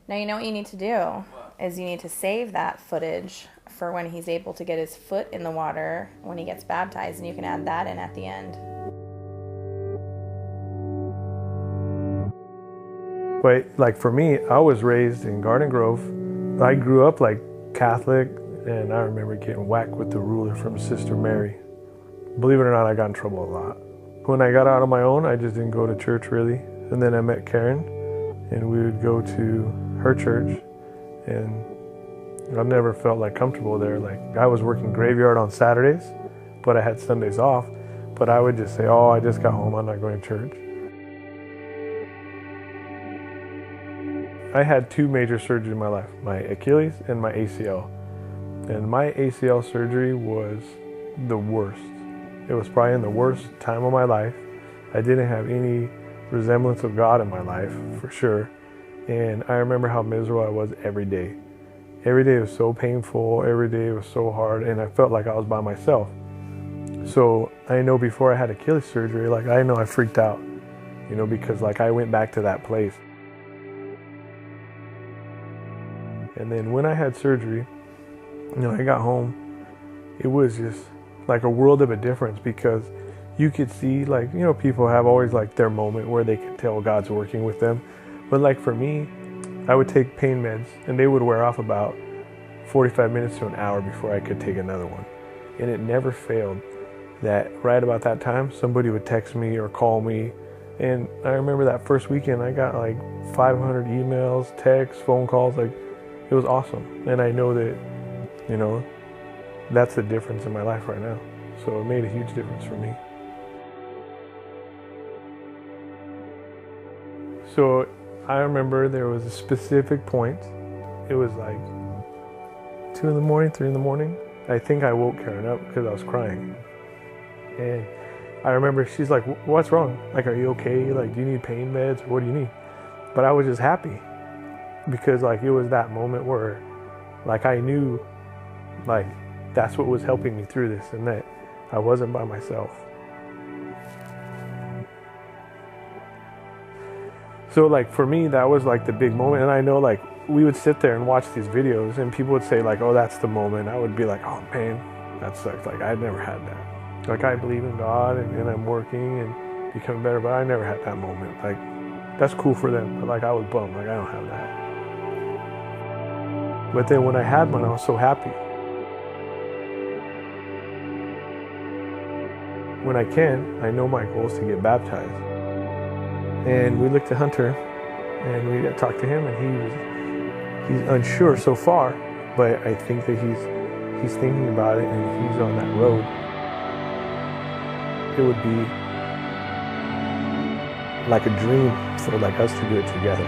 Now you know what you need to do is you need to save that footage for when he's able to get his foot in the water when he gets baptized, and you can add that in at the end. But like for me, I was raised in Garden Grove. I grew up like Catholic, and I remember getting whacked with the ruler from Sister Mary. Believe it or not, I got in trouble a lot. When I got out on my own, I just didn't go to church really. And then I met Karen, and we would go to her church, and I never felt like comfortable there. Like I was working graveyard on Saturdays, but I had Sundays off. But I would just say, oh, I just got home, I'm not going to church. I had two major surgeries in my life, my Achilles and my ACL. And my ACL surgery was the worst. It was probably in the worst time of my life. I didn't have any resemblance of God in my life, for sure. And I remember how miserable I was every day. Every day was so painful, every day was so hard, and I felt like I was by myself. So I know before I had Achilles surgery, like I know I freaked out, because like I went back to that place. And then when I had surgery, I got home, it was just like a world of a difference, because you could see like, people have always like their moment where they can tell God's working with them. But like for me, I would take pain meds and they would wear off about 45 minutes to an hour before I could take another one. And it never failed that right about that time, somebody would text me or call me. And I remember that first weekend, I got like 500 emails, texts, phone calls, like it was awesome. And I know that, that's the difference in my life right now. So it made a huge difference for me. So I remember there was a specific point. It was like 2 in the morning, 3 in the morning. I think I woke Karen up because I was crying. And I remember she's like, what's wrong? Like, are you okay? Like, do you need pain meds? What do you need? But I was just happy because like it was that moment where like I knew like that's what was helping me through this, and that I wasn't by myself. So like for me, that was like the big moment. And I know like we would sit there and watch these videos and people would say like, oh, that's the moment. I would be like, oh man, that sucks. Like I never had that. Like I believe in God and I'm working and becoming better, but I never had that moment. Like that's cool for them, but like I was bummed. Like I don't have that. But then when I had one, I was so happy. When I can, I know my goal is to get baptized. And we looked at Hunter and we talked to him, and he's unsure so far, but I think that he's thinking about it and he's on that road. It would be like a dream for like us to do it together.